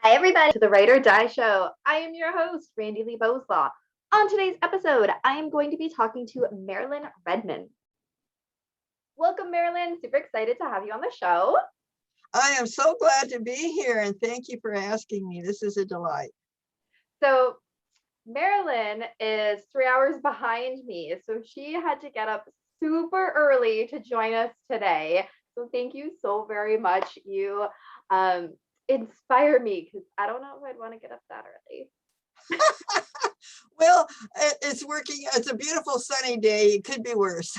Hi, everybody, to the Ride or Die Show. I am your host, Randi-lee. On today's episode, I am going to be talking to Marilyn Redmond. Welcome, Marilyn. Super excited to have you on the show. I am so glad to be here, and thank you for asking me. This is a delight. So, Marilyn is 3 hours behind me, so she had to get up super early to join us today. So, thank you so very much. You inspire me because I don't know if I'd want to get up that early. Well, it's working. It's a beautiful sunny day. It could be worse.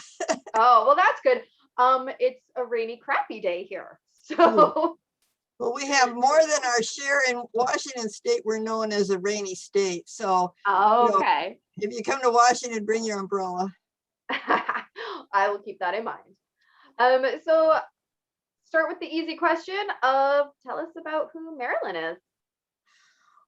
Oh, well, that's good. It's a rainy, crappy day here. So, Well, we have more than our share in Washington State. We're known as a rainy state. So, okay. if you come to Washington, bring your umbrella. I will keep that in mind. So start with the easy question of tell us about who Marilyn is.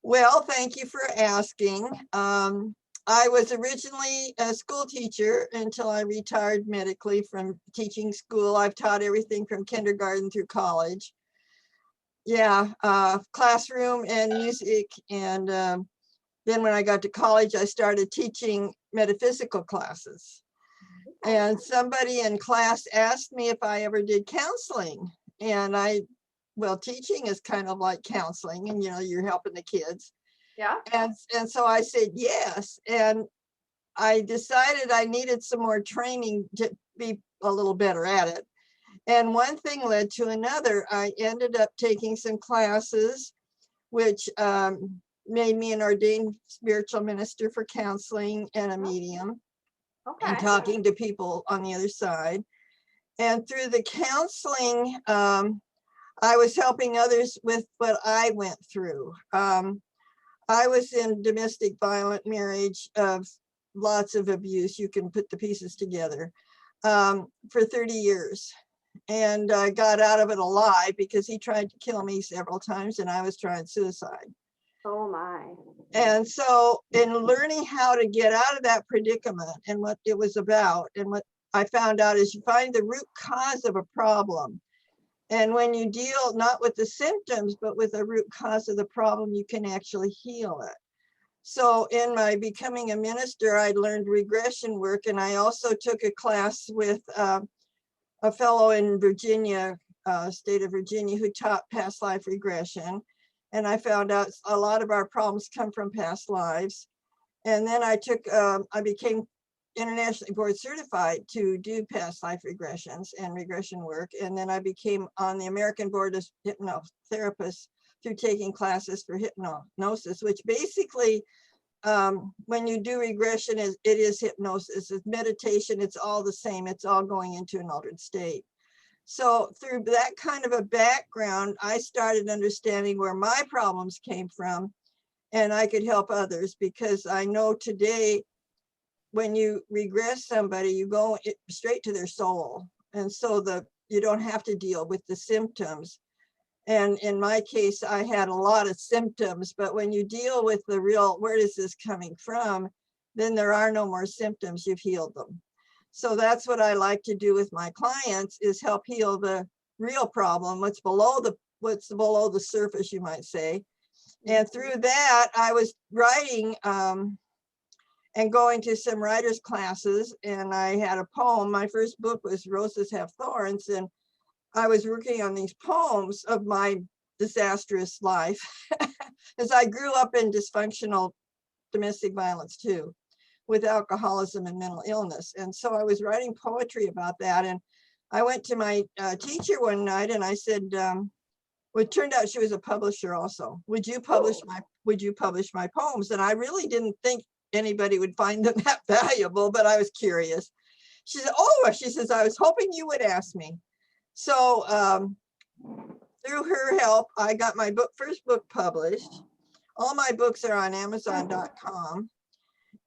Well, thank you for asking. I was originally a school teacher until I retired medically from teaching school. I've taught everything from kindergarten through college. Yeah, classroom and music. And then when I got to college, I started teaching metaphysical classes. And somebody in class asked me if I ever did counseling. And well, teaching is kind of like counseling, and you're helping the kids. Yeah. And so I said yes. And I decided I needed some more training to be a little better at it. And one thing led to another. I ended up taking some classes, which made me an ordained spiritual minister for counseling and a medium. Okay. And talking to people on the other side. And through the counseling, I was helping others with what I went through. I was in domestic violent marriage of lots of abuse. You can put the pieces together for 30 years. And I got out of it alive because he tried to kill me several times and I was trying suicide. Oh my. And so in learning how to get out of that predicament and what it was about, and what I found out is you find the root cause of a problem. And when you deal not with the symptoms, but with the root cause of the problem, you can actually heal it. So in my becoming a minister, I learned regression work. And I also took a class with a fellow in Virginia, state of Virginia, who taught past life regression. And I found out a lot of our problems come from past lives. And then I became internationally board certified to do past life regressions and regression work. And then I became on the American Board of Hypnotherapists through taking classes for hypnosis, which basically, when you do regression, it is hypnosis, it's meditation, it's all the same, it's all going into an altered state. So through that kind of a background, I started understanding where my problems came from, and I could help others, because I know today when you regress somebody, you go straight to their soul. And so you don't have to deal with the symptoms. And in my case, I had a lot of symptoms, but when you deal with the real, where is this coming from, then there are no more symptoms, you've healed them. So that's what I like to do with my clients, is help heal the real problem, what's below the surface, you might say. And through that, I was writing and going to some writers' classes, and I had a poem. My first book was Roses Have Thorns, and I was working on these poems of my disastrous life, as I grew up in dysfunctional domestic violence too, with alcoholism and mental illness. And so I was writing poetry about that. And I went to my teacher one night and I said, well, it turned out she was a publisher also. Would you publish my poems? And I really didn't think anybody would find them that valuable, but I was curious. She said, oh, she says, I was hoping you would ask me. So through her help, I got my first book published. All my books are on Amazon.com.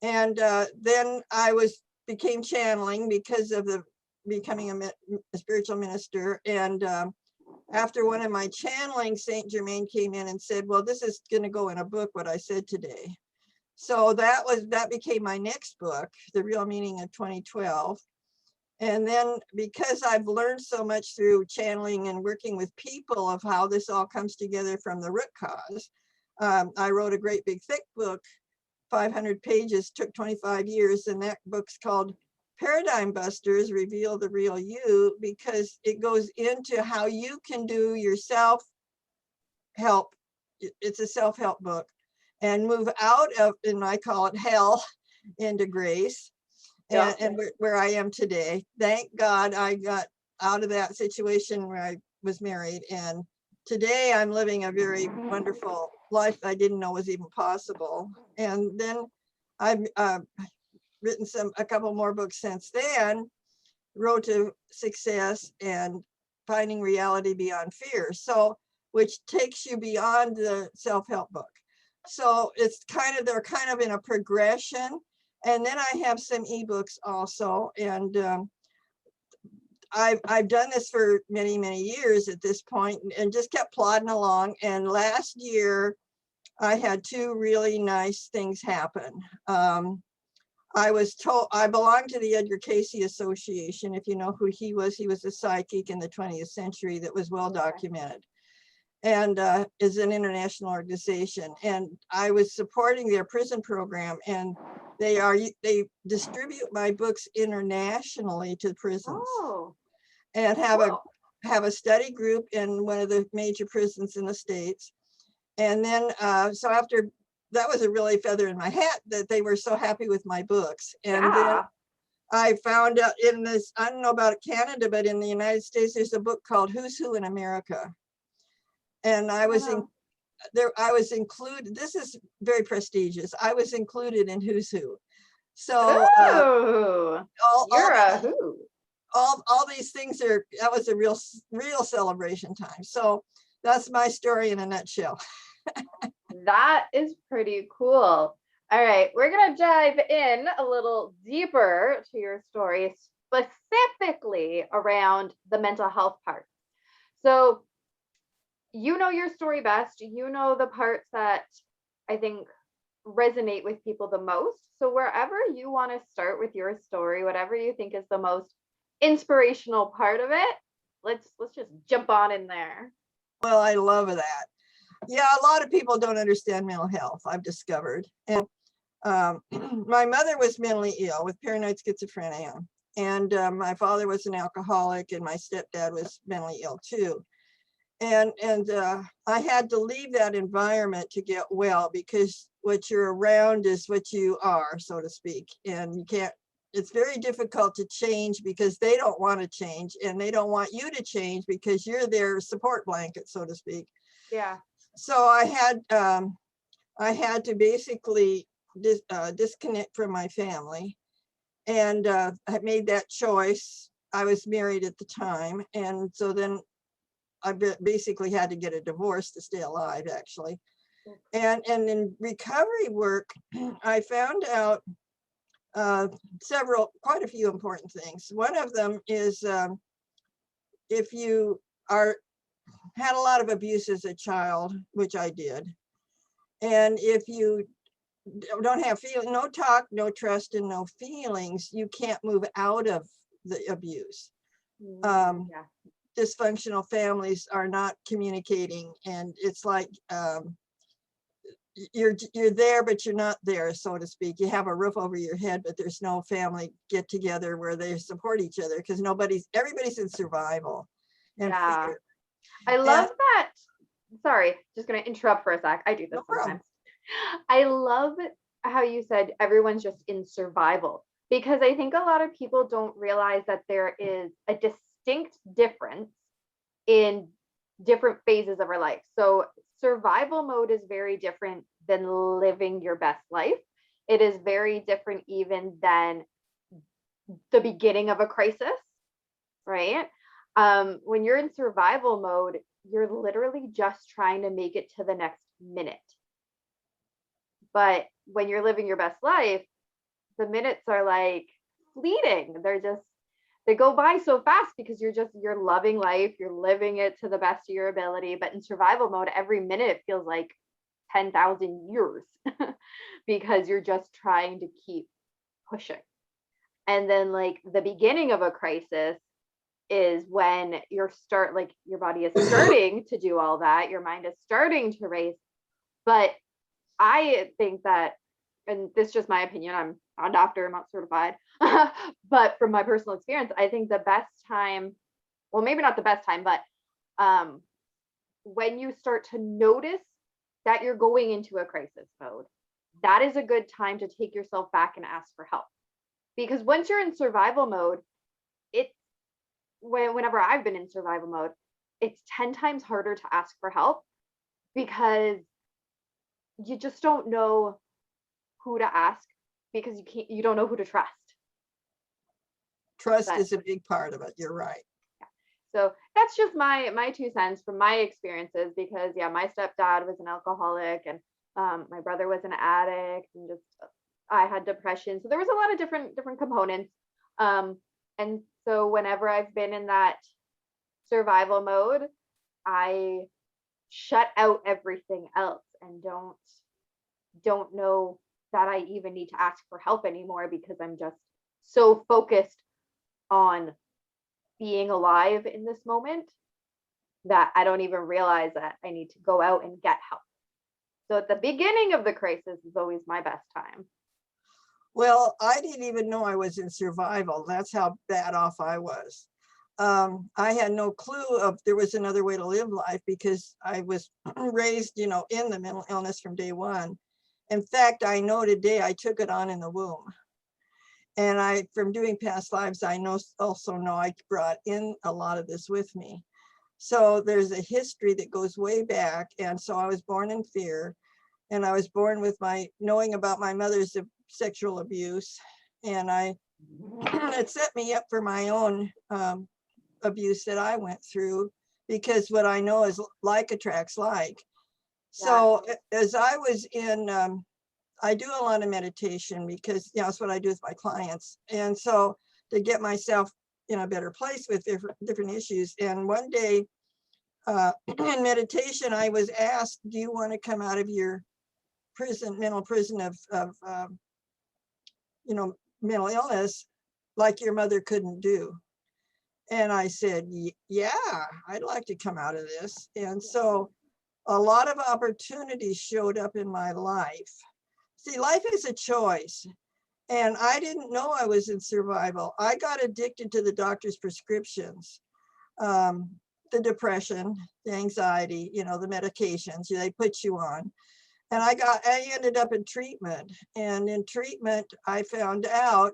And then I became channeling because of becoming a spiritual minister. And after one of my channeling, Saint Germain came in and said, well, this is going to go in a book, what I said today. So that became my next book, The Real Meaning of 2012. And then because I've learned so much through channeling and working with people of how this all comes together from the root cause, I wrote a great big thick book, 500 pages, took 25 years. And that book's called Paradigm Busters, Reveal the Real You, because it goes into how you can do your self-help. It's a self-help book, and move out of, and I call it hell, into grace. Yeah. And where I am today. Thank God I got out of that situation where I was married. And today I'm living a very wonderful life I didn't know was even possible. And then I've written a couple more books since then, Road to Success and Finding Reality Beyond Fear. So, which takes you beyond the self-help book. So it's kind of, they're kind of in a progression. And then I have some ebooks also. And I've done this for many, many years at this point, and just kept plodding along. And last year I had two really nice things happen. I was told, I belong to the Edgar Cayce Association. If you know who he was a psychic in the 20th century that was well documented, and is an international organization. And I was supporting their prison program, and they distribute my books internationally to prisons. Oh, And have cool. a study group in one of the major prisons in the States. And then so after that, was a really feather in my hat that they were so happy with my books. And then Yeah. I found out in this, I don't know about Canada, but in the United States, there's a book called Who's Who in America. And I was in there, I was included, this is very prestigious. I was included in Who's Who. So Ooh, you're a all, who. all these things are, that was a real celebration time. So that's my story in a nutshell. That is pretty cool. All right, we're going to dive in a little deeper to your story, specifically around the mental health part. So, you know your story best. You know the parts that I think resonate with people the most. So, wherever you want to start with your story, whatever you think is the most inspirational part of it, let's just jump on in there. Well, I love that. Yeah, a lot of people don't understand mental health, I've discovered. And my mother was mentally ill with paranoid schizophrenia. And my father was an alcoholic, and my stepdad was mentally ill too. And I had to leave that environment to get well, because what you're around is what you are, so to speak. And you can't, it's very difficult to change because they don't want to change, and they don't want you to change because you're their support blanket, so to speak. Yeah. So I had to basically disconnect from my family, and I made that choice. I was married at the time, and so then I basically had to get a divorce to stay alive, actually. And in recovery work, I found out quite a few important things. One of them is if you had a lot of abuse as a child, which I did, and if you don't have no talk, no trust, and no feelings, you can't move out of the abuse. Yeah. Dysfunctional families are not communicating, and it's like you're there, but you're not there, so to speak. You have a roof over your head, but there's no family get together where they support each other, because everybody's in survival and Yeah. fear. I love that. Sorry, just going to interrupt for a sec. I do this sometimes. I love how you said everyone's just in survival, because I think a lot of people don't realize that there is a distinct difference in different phases of our life. So survival mode is very different than living your best life. It is very different even than the beginning of a crisis, right? When you're in survival mode, you're literally just trying to make it to the next minute. But when you're living your best life, the minutes are like fleeting. They go by so fast because you're loving life, you're living it to the best of your ability. But in survival mode, every minute feels like 10,000 years because you're just trying to keep pushing. And then like the beginning of a crisis is when your body is starting to do all that, your mind is starting to race. But I think that, and this is just my opinion, I'm not a doctor, I'm not certified, but from my personal experience, I think the best time, well, maybe not the best time, but when you start to notice that you're going into a crisis mode, that is a good time to take yourself back and ask for help. Because once you're in survival mode, it's whenever I've been in survival mode, it's 10 times harder to ask for help because you just don't know who to ask, because you don't know who to trust. Trust is a big part of it. You're right. So that's just my 2 cents from my experiences, because yeah, my stepdad was an alcoholic, and my brother was an addict, and just I had depression. So there was a lot of different components. And so whenever I've been in that survival mode, I shut out everything else and don't know that I even need to ask for help anymore, because I'm just so focused on being alive in this moment that I don't even realize that I need to go out and get help. So at the beginning of the crisis is always my best time. Well, I didn't even know I was in survival. That's how bad off I was. I had no clue of there was another way to live life, because I was raised, in the mental illness from day one. In fact, I know today I took it on in the womb. And from doing past lives, I also know I brought in a lot of this with me. So there's a history that goes way back. And so I was born in fear, and I was born with knowing about my mother's sexual abuse. And it set me up for my own abuse that I went through, because what I know is like attracts like. So as I was in, I do a lot of meditation, because that's what I do with my clients. And so to get myself in a better place with different issues. And one day in meditation, I was asked, do you want to come out of your mental prison of mental illness like your mother couldn't do? And I said, yeah, I'd like to come out of this. And so a lot of opportunities showed up in my life. See, life is a choice. And I didn't know I was in survival. I got addicted to the doctor's prescriptions, the depression, the anxiety, the medications they put you on. And I ended up in treatment. And in treatment, I found out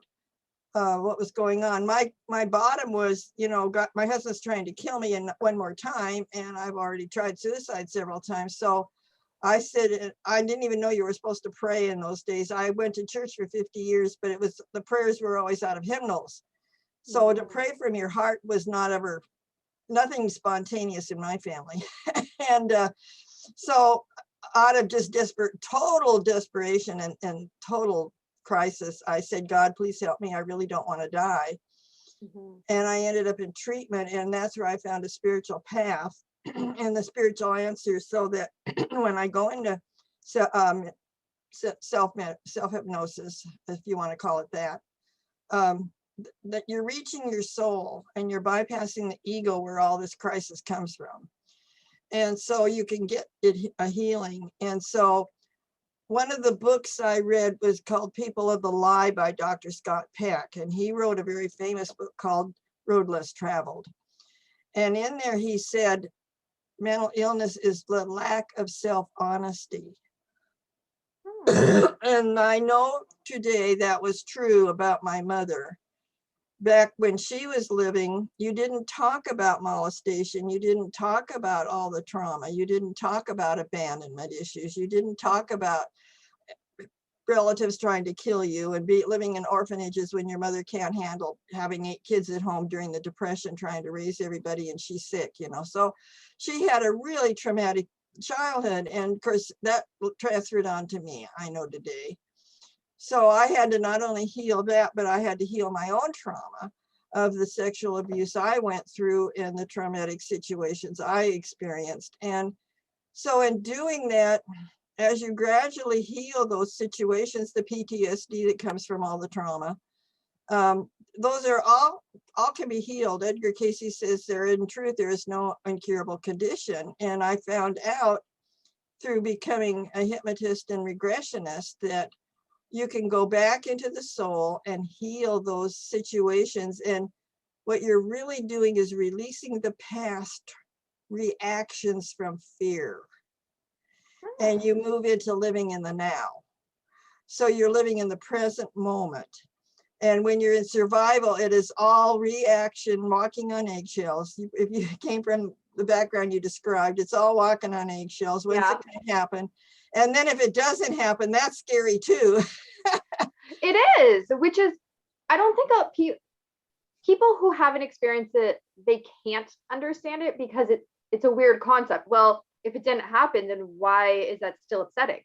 what was going on. My bottom was, my husband's trying to kill me one more time, and I've already tried suicide several times. So I said, I didn't even know you were supposed to pray in those days. I went to church for 50 years, but the prayers were always out of hymnals. So to pray from your heart was nothing spontaneous in my family. And so out of just total desperation and total crisis, I said, God, please help me. I really don't want to die. And I ended up in treatment, and that's where I found a spiritual path and the spiritual answer, so that when I go into self-hypnosis, if you want to call it that, that you're reaching your soul and you're bypassing the ego where all this crisis comes from. And so you can get a healing. And so one of the books I read was called People of the Lie by Dr. Scott Peck. And he wrote a very famous book called Road Less Traveled. And in there he said, mental illness is the lack of self-honesty. And I know today that was true about my mother. Back when she was living, you didn't talk about molestation. You didn't talk about all the trauma. You didn't talk about abandonment issues. You didn't talk about relatives trying to kill you and living in orphanages when your mother can't handle having 8 kids at home during the Depression, trying to raise everybody, and she's sick, So she had a really traumatic childhood, and of course that transferred on to me, I know today. So I had to not only heal that, but I had to heal my own trauma of the sexual abuse I went through and the traumatic situations I experienced. And so in doing that, as you gradually heal those situations, the PTSD that comes from all the trauma, Those are all can be healed. Edgar Casey says in truth, there is no incurable condition. And I found out through becoming a hypnotist and regressionist that you can go back into the soul and heal those situations. And what you're really doing is releasing the past reactions from fear. And you move into living in the now. So you're living in the present moment. And when you're in survival, it is all reaction, walking on eggshells. If you came from the background you described, it's all walking on eggshells. When's it going to happen? And then if it doesn't happen, that's scary too. It is, which is, I don't think people who haven't experienced it, they can't understand it because it's a weird concept. Well, if it didn't happen, then why is that still upsetting?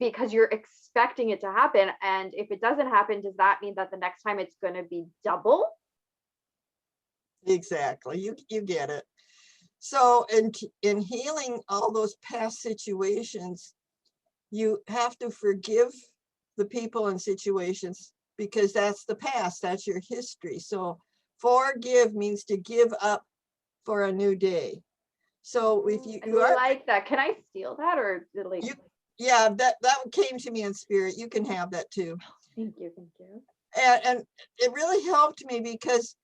Because you're expecting it to happen. And if it doesn't happen, does that mean that the next time it's going to be double? Exactly. You get it. So in healing all those past situations, you have to forgive the people and situations because that's the past, that's your history. So forgive means to give up for a new day. So if you I like that. Can I steal that or like? Yeah, that came to me in spirit. You can have that too. Thank you, thank you. And it really helped me because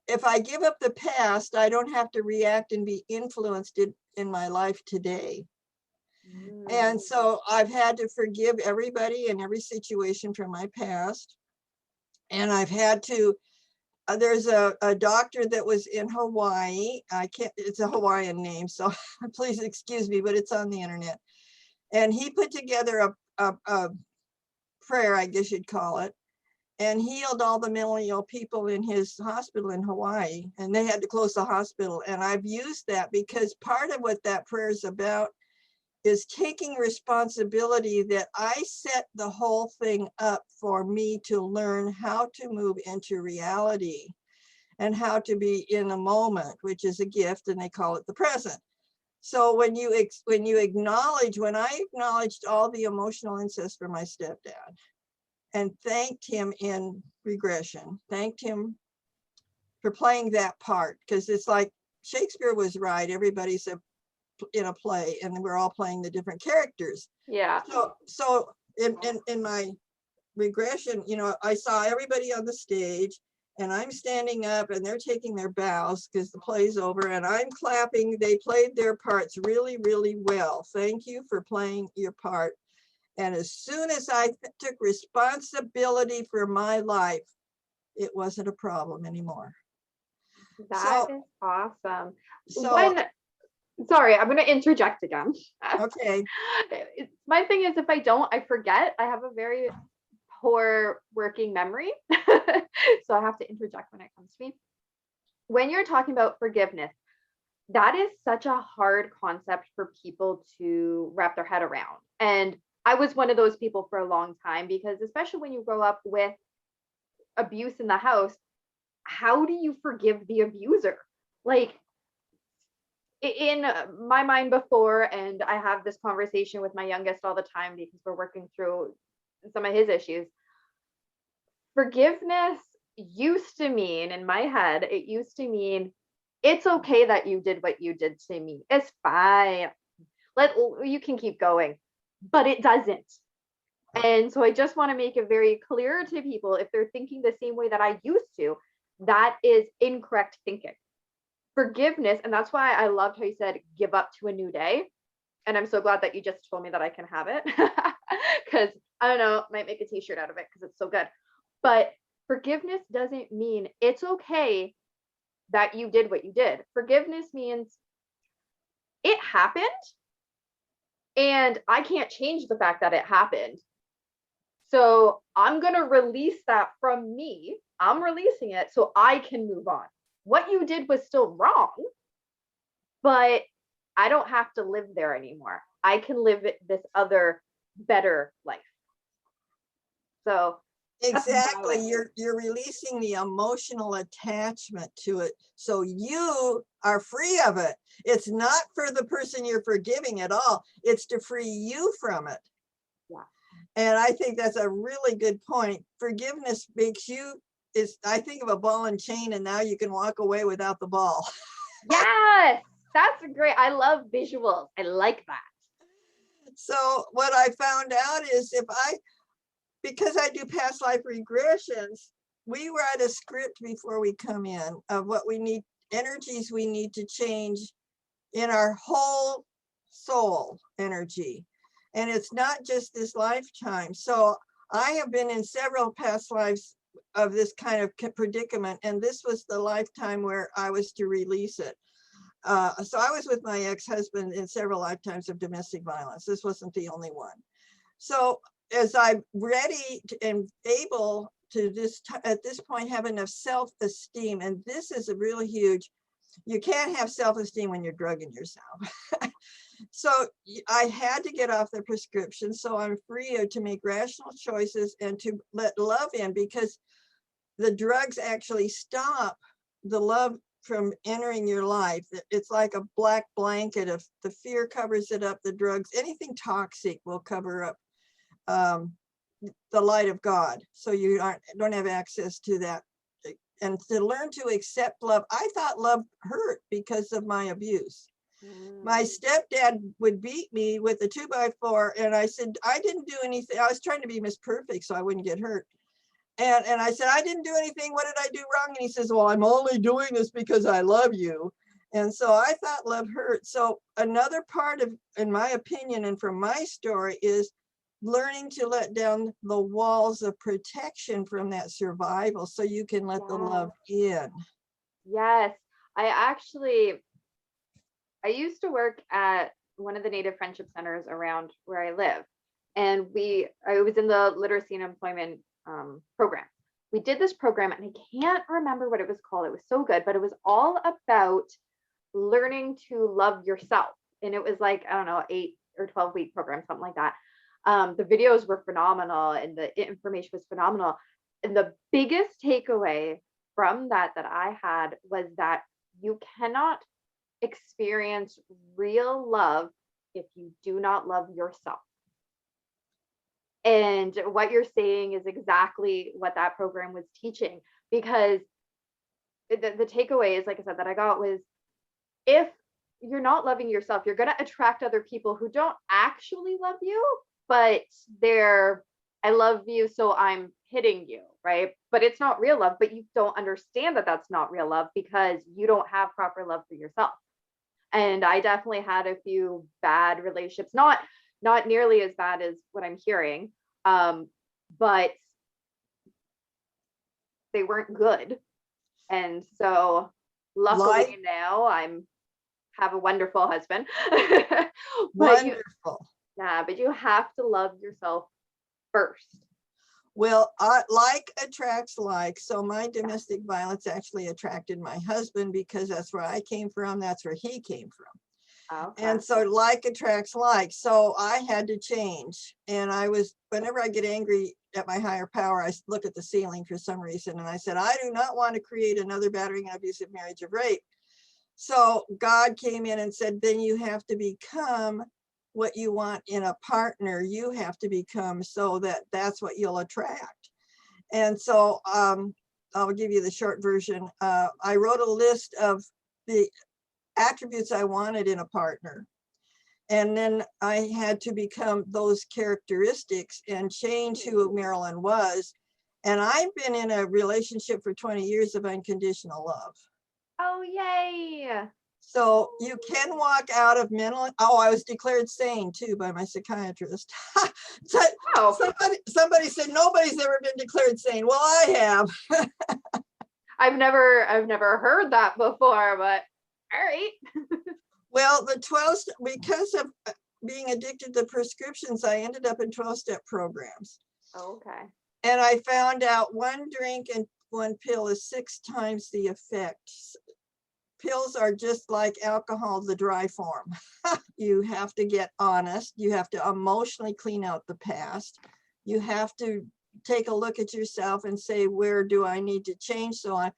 if I give up the past, I don't have to react and be influenced in my life today. And so I've had to forgive everybody and every situation from my past. And I've had to, there's a doctor that was in Hawaii. It's a Hawaiian name, so please excuse me, but it's on the internet. And he put together a prayer, I guess you'd call it, and healed all the mentally ill people in his hospital in Hawaii. And they had to close the hospital. And I've used that because part of what that prayer is about is taking responsibility that I set the whole thing up for me to learn how to move into reality and how to be in a moment, which is a gift, and they call it the present. So when I acknowledged all the emotional incest for my stepdad and thanked him in regression, thanked him for playing that part, because it's like Shakespeare was right. Everybody's in a play and we're all playing the different characters. Yeah. So in my regression, I saw everybody on the stage and I'm standing up and they're taking their bows because the play's over and I'm clapping. They played their parts really, really well. Thank you for playing your part. And as soon as I took responsibility for my life, it wasn't a problem anymore. That is awesome. So sorry, I'm going to interject again. Okay. My thing is, if I don't, I forget. I have a very poor working memory. So I have to interject when it comes to me. When you're talking about forgiveness, that is such a hard concept for people to wrap their head around. And I was one of those people for a long time, because especially when you grow up with abuse in the house, how do you forgive the abuser? Like, in my mind before, and I have this conversation with my youngest all the time because we're working through some of his issues. Forgiveness used to mean, in my head, it used to mean, it's okay that you did what you did to me. It's fine. You can keep going, but it doesn't. And so I just want to make it very clear to people, if they're thinking the same way that I used to, that is incorrect thinking. Forgiveness, and that's why I loved how you said give up to a new day. And I'm so glad that you just told me that I can have it, because I don't know, might make a t-shirt out of it because it's so good. But forgiveness doesn't mean it's okay that you did what you did. Forgiveness means it happened and I can't change the fact that it happened. So I'm going to release that from me. I'm releasing it so I can move on. What you did was still wrong, but I don't have to live there anymore. I can live this other better life. So exactly, you're releasing the emotional attachment to it, so you are free of it. It's not for the person you're forgiving at all. It's to free you from it. Yeah. And I think that's a really good point. Forgiveness makes you I think of a ball and chain, and now you can walk away without the ball. Yes, that's great. I love visuals. I like that. So what I found out is because I do past life regressions, we write a script before we come in of what we need, energies we need to change in our whole soul energy. And it's not just this lifetime. So I have been in several past lives of this kind of predicament, and this was the lifetime where I was to release it. So I was with my ex-husband in several lifetimes of domestic violence. This wasn't the only one. So as I'm ready and able to at this point have enough self-esteem, and this is a really huge, you can't have self-esteem when you're drugging yourself. So I had to get off the prescription so I'm free to make rational choices and to let love in, because the drugs actually stop the love from entering your life. It's like a black blanket of the fear covers it up. The drugs, anything toxic will cover up the light of God. So you don't have access to that. And to learn to accept love. I thought love hurt because of my abuse. My stepdad would beat me with a 2x4, and I said, I didn't do anything. I was trying to be Miss Perfect so I wouldn't get hurt. And I said, I didn't do anything. What did I do wrong? And he says, well, I'm only doing this because I love you. And so I thought love hurt. So another part of, in my opinion, and from my story, is learning to let down the walls of protection from that survival so you can let the love in. Yes, I used to work at one of the Native Friendship Centers around where I live. And I was in the literacy and employment program. We did this program, and I can't remember what it was called. It was so good, but it was all about learning to love yourself. And it was like, I don't know, 8 or 12-week program, something like that. The videos were phenomenal and the information was phenomenal. And the biggest takeaway from that I had was that you cannot experience real love if you do not love yourself. And what you're saying is exactly what that program was teaching, because the takeaway is, like I said, that I got was, if you're not loving yourself, you're going to attract other people who don't actually love you, but they're, I love you, so I'm hitting you, right? But it's not real love, but you don't understand that that's not real love because you don't have proper love for yourself. And I definitely had a few bad relationships, not nearly as bad as what I'm hearing, but they weren't good. And so luckily now have a wonderful husband. Wonderful. But you have to love yourself first. Well, like attracts like. So my domestic violence actually attracted my husband because that's where I came from. That's where he came from. Okay. And so like attracts like. So I had to change. And whenever I get angry at my higher power, I look at the ceiling for some reason. And I said, I do not want to create another battering and abusive marriage of rape. So God came in and said, then you have to become what you want in a partner. You have to become, so that's what you'll attract. And so I'll give you the short version. I wrote a list of the attributes I wanted in a partner. And then I had to become those characteristics and change who Marilyn was. And I've been in a relationship for 20 years of unconditional love. Oh, yay. So you can walk out of mental. Oh, I was declared sane too by my psychiatrist. Somebody said nobody's ever been declared sane. Well, I have. I've never heard that before, but all right. Well, the 12, because of being addicted to prescriptions, I ended up in 12-step programs. Okay. And I found out one drink and one pill is 6 times the effect. Pills are just like alcohol, the dry form. You have to get honest. You have to emotionally clean out the past. You have to take a look at yourself and say, where do I need to change? So I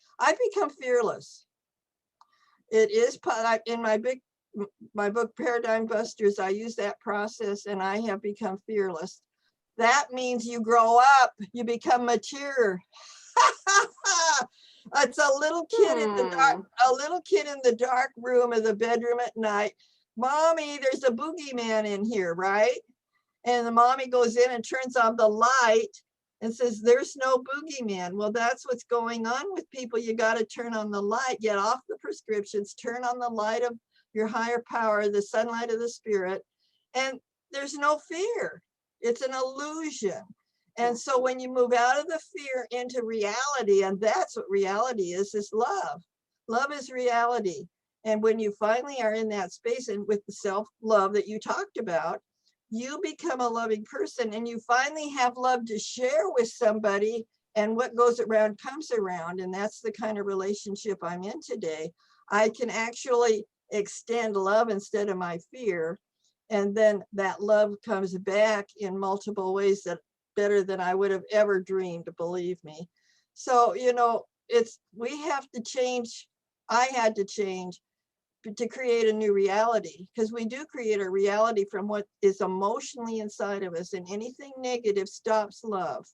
become fearless. It is in my book, Paradigm Busters, I use that process and I have become fearless. That means you grow up, you become mature. It's a little kid in the dark, Hmm. a little kid in the dark room of the bedroom at night. Mommy, there's a boogeyman in here, right? And the mommy goes in and turns on the light and says, there's no boogeyman. Well, that's what's going on with people. You got to turn on the light, get off the prescriptions, turn on the light of your higher power, the sunlight of the spirit. And there's no fear. It's an illusion. And so when you move out of the fear into reality, and that's what reality is love. Love is reality. And when you finally are in that space and with the self-love that you talked about, you become a loving person and you finally have love to share with somebody, and what goes around comes around. And that's the kind of relationship I'm in today. I can actually extend love instead of my fear. And then that love comes back in multiple ways that better than I would have ever dreamed, believe me. So, we have to change. I had to change to create a new reality, because we do create a reality from what is emotionally inside of us, and anything negative stops love.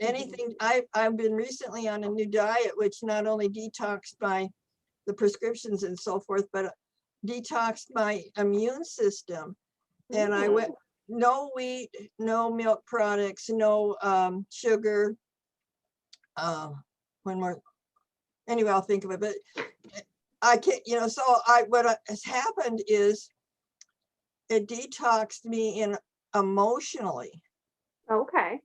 Anything, I've been recently on a new diet, which not only detoxed the prescriptions and so forth, but detoxed my immune system. And I went, no wheat, no milk products, no sugar. One more, anyway, I'll think of it, but I can't, so what has happened is it detoxed me emotionally. Okay.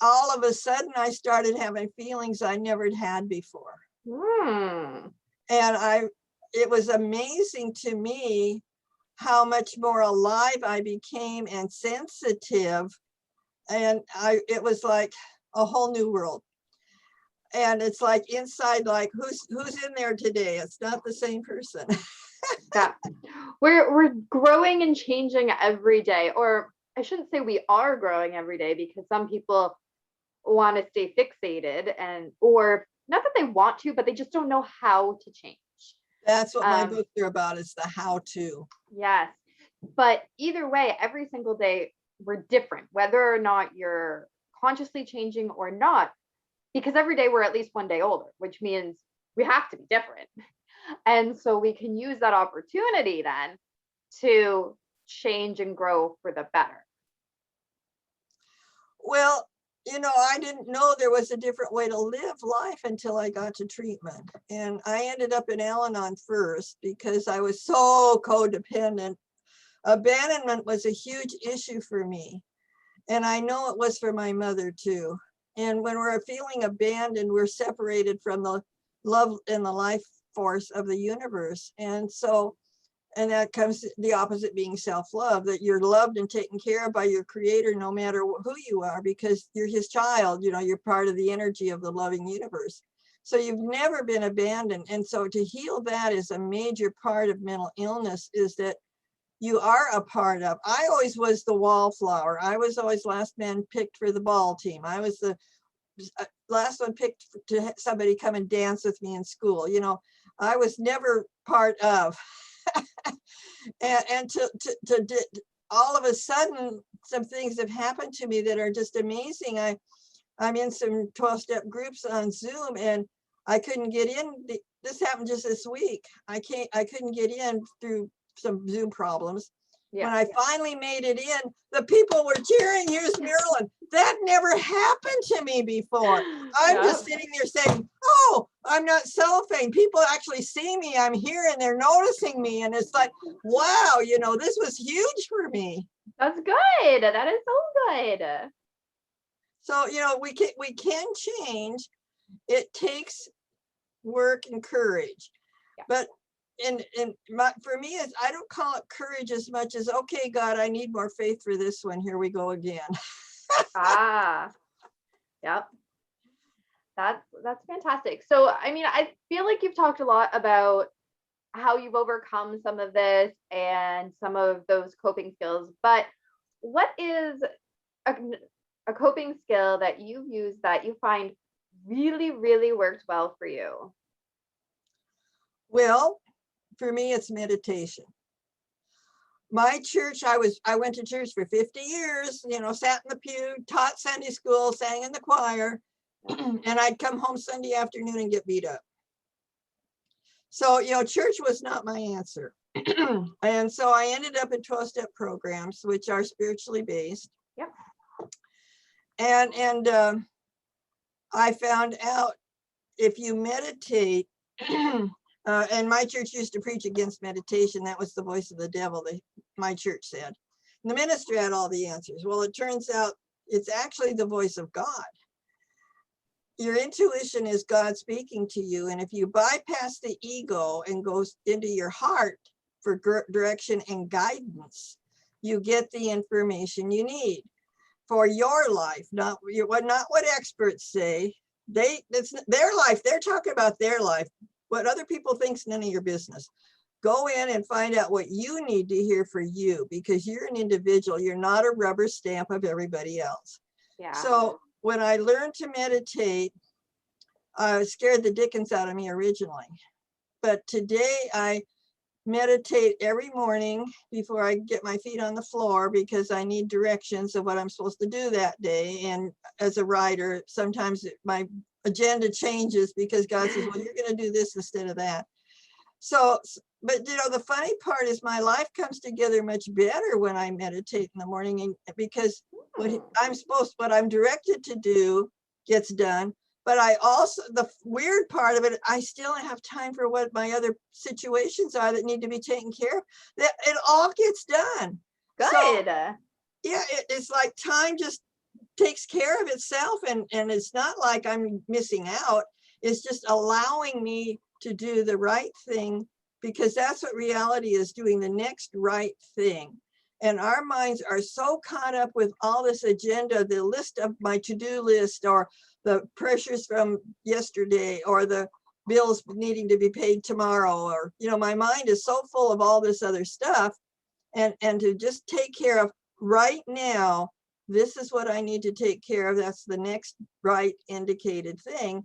All of a sudden I started having feelings I never had before. Hmm. And it was amazing to me how much more alive I became and sensitive. And it was like a whole new world. And it's like inside, like who's in there today? It's not the same person. Yeah. We're growing and changing every day. Or I shouldn't say we are growing every day, because some people want to stay fixated, or not that they want to, but they just don't know how to change. That's what my books are about, is the how to. Yes. But either way, every single day we're different, whether or not you're consciously changing or not, because every day we're at least one day older, which means we have to be different. And so we can use that opportunity then to change and grow for the better. Well, I didn't know there was a different way to live life until I got to treatment. And I ended up in Al-Anon first because I was so codependent. Abandonment was a huge issue for me. And I know it was for my mother too. And when we're feeling abandoned, we're separated from the love and the life force of the universe. And that comes the opposite being self-love, that you're loved and taken care of by your creator, no matter who you are, because you're his child, you're part of the energy of the loving universe. So you've never been abandoned. And so to heal that is a major part of mental illness, is that you are a part of. I always was the wallflower. I was always last man picked for the ball team. I was the last one picked to somebody come and dance with me in school. I was never part of. and to all of a sudden, some things have happened to me that are just amazing. I'm in some 12-step groups on Zoom, and I couldn't get in. This happened just this week. I couldn't get in through some Zoom problems. Yeah. When I finally made it in, the people were cheering. Here's Marilyn. That never happened to me before. I'm just sitting there saying, oh, I'm not cellophane. People actually see me. I'm here and they're noticing me. And it's like, wow, this was huge for me. That's good. That is so good. So, we can change. It takes work and courage. Yeah. But for me, I don't call it courage as much as, okay, God, I need more faith for this one. Here we go again. Yep. That's fantastic. So, I feel like you've talked a lot about how you've overcome some of this and some of those coping skills, but what is a coping skill that you've used that you find really, really worked well for you? Well, for me, it's meditation. My church, I went to church for 50 years, sat in the pew, taught Sunday school, sang in the choir. And I'd come home Sunday afternoon and get beat up. So, church was not my answer. And so I ended up in 12-step programs, which are spiritually based. Yep. And I found out if you meditate, and my church used to preach against meditation. That was the voice of the devil, my church said. And the minister had all the answers. Well, it turns out it's actually the voice of God. Your intuition is God speaking to you. And if you bypass the ego and go into your heart for direction and guidance, you get the information you need for your life, not what experts say. It's their life. They're talking about their life. What other people think's none of your business. Go in and find out what you need to hear for you, because you're an individual. You're not a rubber stamp of everybody else. Yeah. So when I learned to meditate, I scared the dickens out of me originally. But today I meditate every morning before I get my feet on the floor, because I need directions of what I'm supposed to do that day. And as a writer, sometimes my agenda changes because God says, well, you're going to do this instead of that. So, but the funny part is my life comes together much better when I meditate in the morning, and because what I'm directed to do gets done. But I also, the weird part of it, I still have time for what my other situations are that need to be taken care of. That it all gets done. Good. So, yeah, it's like time just takes care of itself, and it's not like I'm missing out. It's just allowing me to do the right thing, because that's what reality is, doing the next right thing. And our minds are so caught up with all this agenda, the list of my to-do list, or the pressures from yesterday, or the bills needing to be paid tomorrow, or, my mind is so full of all this other stuff. And to just take care of right now, this is what I need to take care of. That's the next right indicated thing,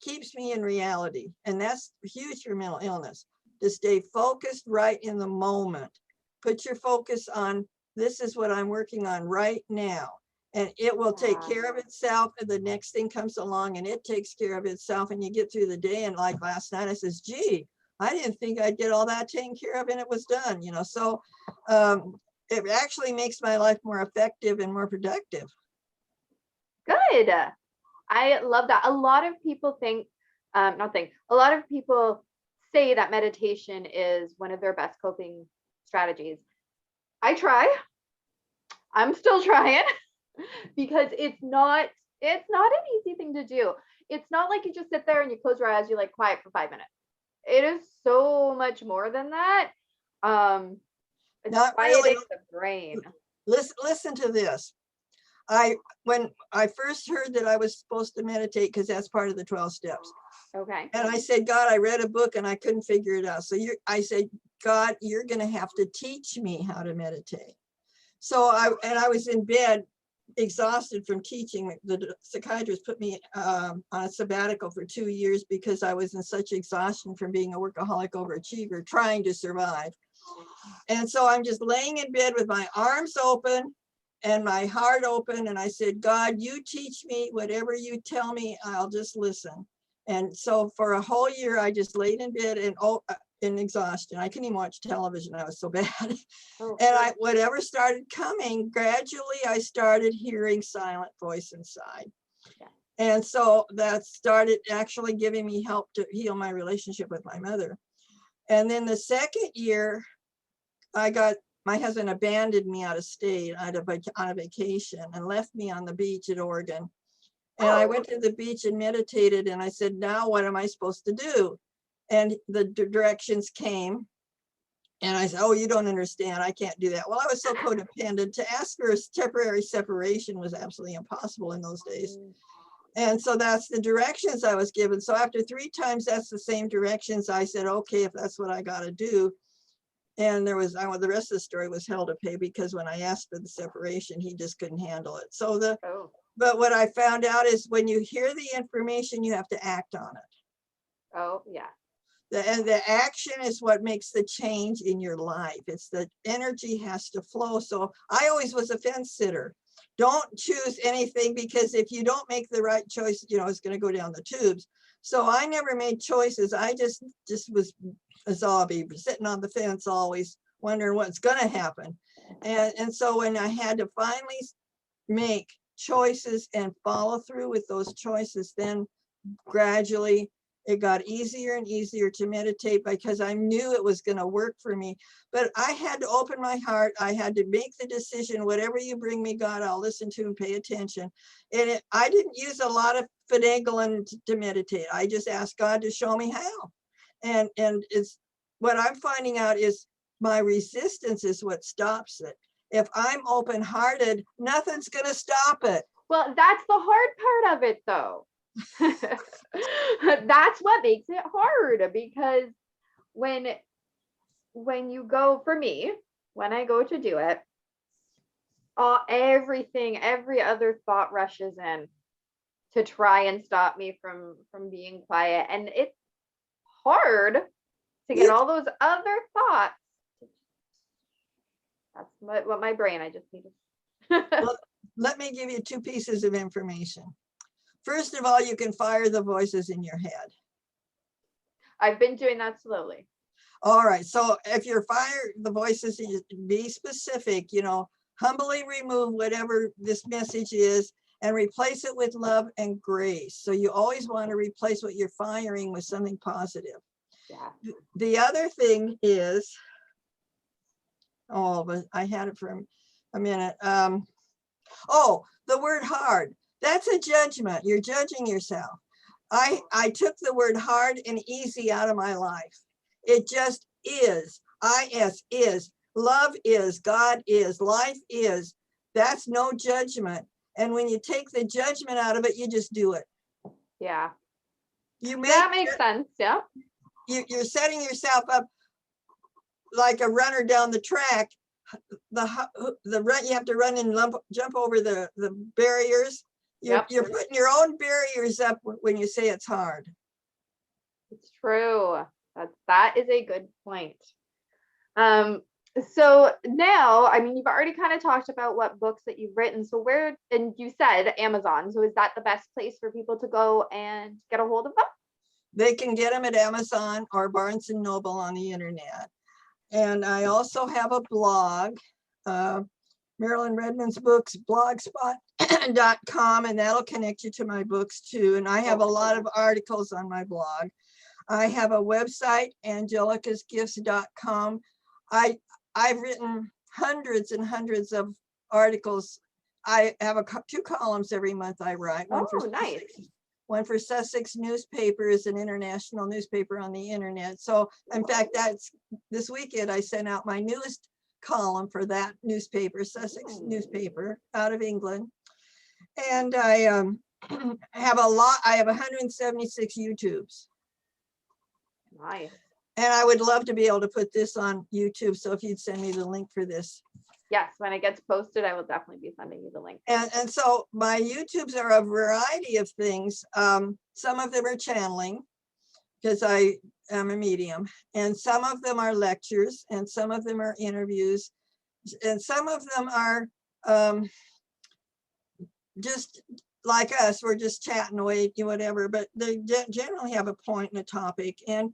keeps me in reality. And that's huge for mental illness, to stay focused right in the moment. Put your focus on, this is what I'm working on right now. And it will take care of itself. And the next thing comes along and it takes care of itself. And you get through the day. And like last night, I says, gee, I didn't think I'd get all that taken care of, and it was done, So it actually makes my life more effective and more productive. Good. I love that. A lot of people a lot of people say that meditation is one of their best coping strategies. I try. I'm still trying because it's not an easy thing to do. It's not like you just sit there and you close your eyes, you like quiet for 5 minutes. It is so much more than that. It's Not quieting really. the brain. Listen to this. When I first heard that I was supposed to meditate, because that's part of the 12 steps. Okay. And I said, God, I read a book and I couldn't figure it out. So I said, God, you're going to have to teach me how to meditate. So I was in bed, exhausted from teaching. The psychiatrist put me on a sabbatical for 2 years because I was in such exhaustion from being a workaholic overachiever, trying to survive. And so I'm just laying in bed with my arms open and my heart open. And I said, God, you teach me whatever you tell me, I'll just listen. And so for a whole year, I just laid in bed and in exhaustion. I couldn't even watch television. I was so bad. Oh. And whatever started coming, gradually I started hearing silent voice inside. Yeah. And so that started actually giving me help to heal my relationship with my mother. And then the second year, my husband abandoned me out of state on a vacation and left me on the beach at Oregon. And I went to the beach and meditated, and I said, now what am I supposed to do? And the directions came, and I said, oh, you don't understand. I can't do that. Well, I was so codependent. To ask for a temporary separation was absolutely impossible in those days. And so that's the directions I was given. So after 3 times, that's the same directions. I said, okay, if that's what I got to do. And the rest of the story was hell to pay, because when I asked for the separation, he just couldn't handle it. So but what I found out is when you hear the information, you have to act on it. Oh, yeah. And the action is what makes the change in your life. It's the energy has to flow. So I always was a fence sitter. don't choose anything, because if you don't make the right choice, you know, it's going to go down the tubes. So I never made choices. I just was a zombie, sitting on the fence, always wondering what's going to happen. And so when I had to finally make choices and follow through with those choices, then gradually it got easier and easier to meditate, because I knew it was going to work for me. But I had to open my heart. I had to make the decision, whatever you bring me, God, I'll listen to and pay attention. And I didn't use a lot of finagling to meditate. I just asked God to show me how. And it's what I'm finding out is my resistance is what stops it. If I'm open-hearted, nothing's going to stop it. Well, that's the hard part of it, though. That's what makes it hard, because when you go, for me, when I go to do it, every other thought rushes in to try and stop me from being quiet, and it's hard to get all those other thoughts. That's what my brain, I just need to Well, let me give you 2 pieces of information. First of all, you can fire the voices in your head. I've been doing that slowly. All right. So if you're fire the voices, be specific, you know, humbly remove whatever this message is and replace it with love and grace. So you always want to replace what you're firing with something positive. Yeah. The other thing is, oh, but I had it for a minute. Oh, the word hard. That's a judgment. You're judging yourself. I took the word hard and easy out of my life. It just is. Is. Love is. God is. Life is. That's no judgment. And when you take the judgment out of it, you just do it. Yeah. That makes sense. Yeah. You're setting yourself up like a runner down the track. The run, you have to run and jump over the barriers. You're putting your own barriers up when you say it's hard. It's true. That is a good point. So now, I mean, you've already kind of talked about what books that you've written. So where, and you said Amazon. So is that the best place for people to go and get a hold of them? They can get them at Amazon or Barnes and Noble on the internet. And I also have a blog, Marilyn Redmond's books, blogspot.com, and that'll connect you to my books too. And I have a lot of articles on my blog. I have a website, angelicasgifts.com. I've written hundreds and hundreds of articles. I have 2 columns every month I write. One for Sussex newspaper, is an international newspaper on the internet. So in fact, that's this weekend I sent out my newest column for that newspaper, Sussex newspaper out of England. And I have I have 176 YouTubes. Nice. And I would love to be able to put this on YouTube. So if you'd send me the link for this. Yes, when it gets posted, I will definitely be sending you the link. And so my YouTubes are a variety of things. Some of them are channeling, because I am a medium, and some of them are lectures, and some of them are interviews, and some of them are just like us, we're just chatting away, whatever, but they generally have a point and a topic. And,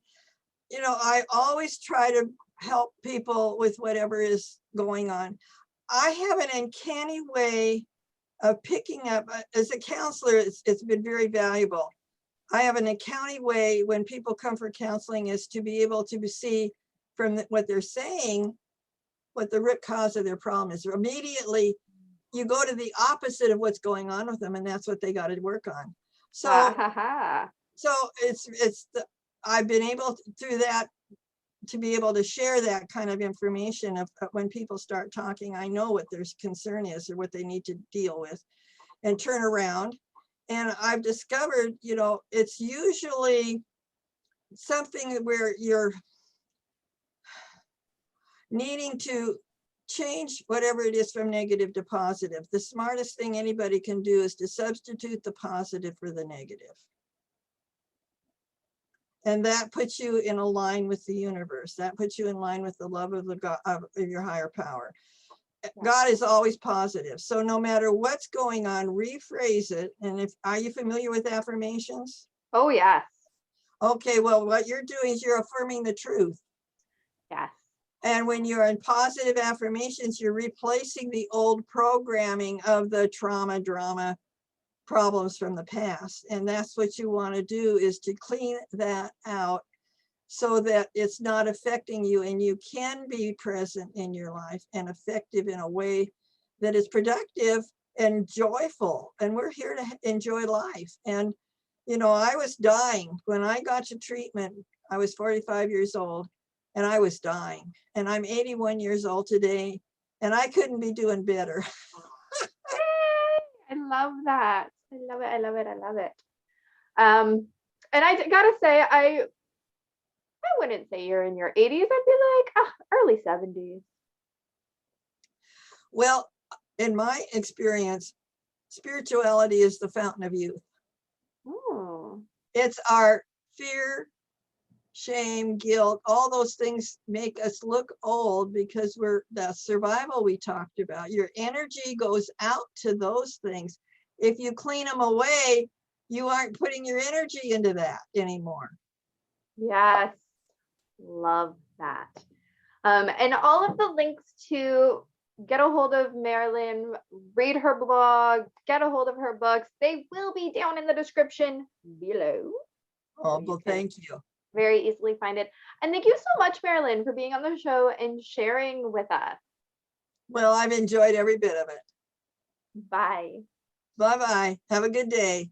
you know, I always try to help people with whatever is going on. I have an uncanny way of picking up, as a counselor, it's been very valuable. I have an uncanny way when people come for counseling is to be able to see from what they're saying, what the root cause of their problem is. Immediately, you go to the opposite of what's going on with them, and that's what they got to work on. So, I've been able through that to be able to share that kind of information of when people start talking, I know what their concern is or what they need to deal with and turn around. And I've discovered, you know, it's usually something where you're needing to change whatever it is from negative to positive. The smartest thing anybody can do is to substitute the positive for the negative. And that puts you in a line with the universe. That puts you in line with the love of the God, of your higher power. God is always positive. So no matter what's going on, rephrase it. And are you familiar with affirmations? Oh, yes. Okay, well, what you're doing is you're affirming the truth. Yes. And when you're in positive affirmations, you're replacing the old programming of the trauma, drama, problems from the past. And that's what you want to do, is to clean that out so that it's not affecting you, and you can be present in your life and effective in a way that is productive and joyful. And we're here to enjoy life. And, I was dying when I got to treatment. I was 45 years old and I was dying, and I'm 81 years old today, and I couldn't be doing better. Yay! I love that. I love it. I love it. I love it. And I gotta say, I wouldn't say you're in your 80s. I'd be like early 70s. Well, in my experience, spirituality is the fountain of youth. Oh. It's our fear, shame, guilt, all those things make us look old because we're the survival we talked about. Your energy goes out to those things. If you clean them away, you aren't putting your energy into that anymore. Yes. Love that. And all of the links to get a hold of Marilyn, read her blog, get a hold of her books, they will be down in the description below. Oh, well, thank you. Very easily find it. And thank you so much, Marilyn, for being on the show and sharing with us. Well, I've enjoyed every bit of it. Bye. Bye-bye. Have a good day.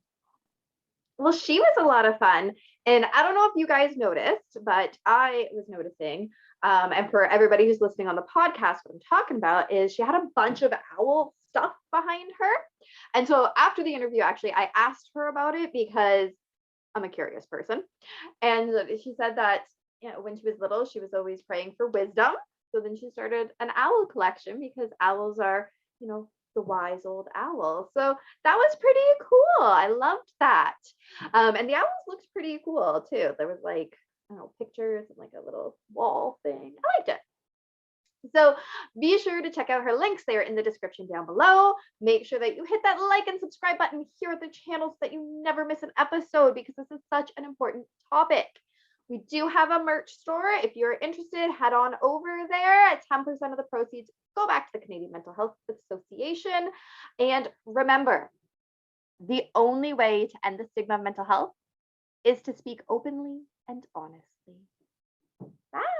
Well, she was a lot of fun. And I don't know if you guys noticed, but I was noticing, and for everybody who's listening on the podcast, what I'm talking about is she had a bunch of owl stuff behind her. And so after the interview, actually, I asked her about it because I'm a curious person. And she said that when she was little, she was always praying for wisdom. So then she started an owl collection because owls are, the wise old owl. So that was pretty cool. I loved that. And the owls looked pretty cool too. There was pictures and a little wall thing. I liked it. So be sure to check out her links. They are in the description down below. Make sure that you hit that like and subscribe button here at the channel so that you never miss an episode, because this is such an important topic. We do have a merch store. If you're interested, head on over there. At 10% of the proceeds go back to the Canadian Mental Health Association. And remember, the only way to end the stigma of mental health is to speak openly and honestly. Bye.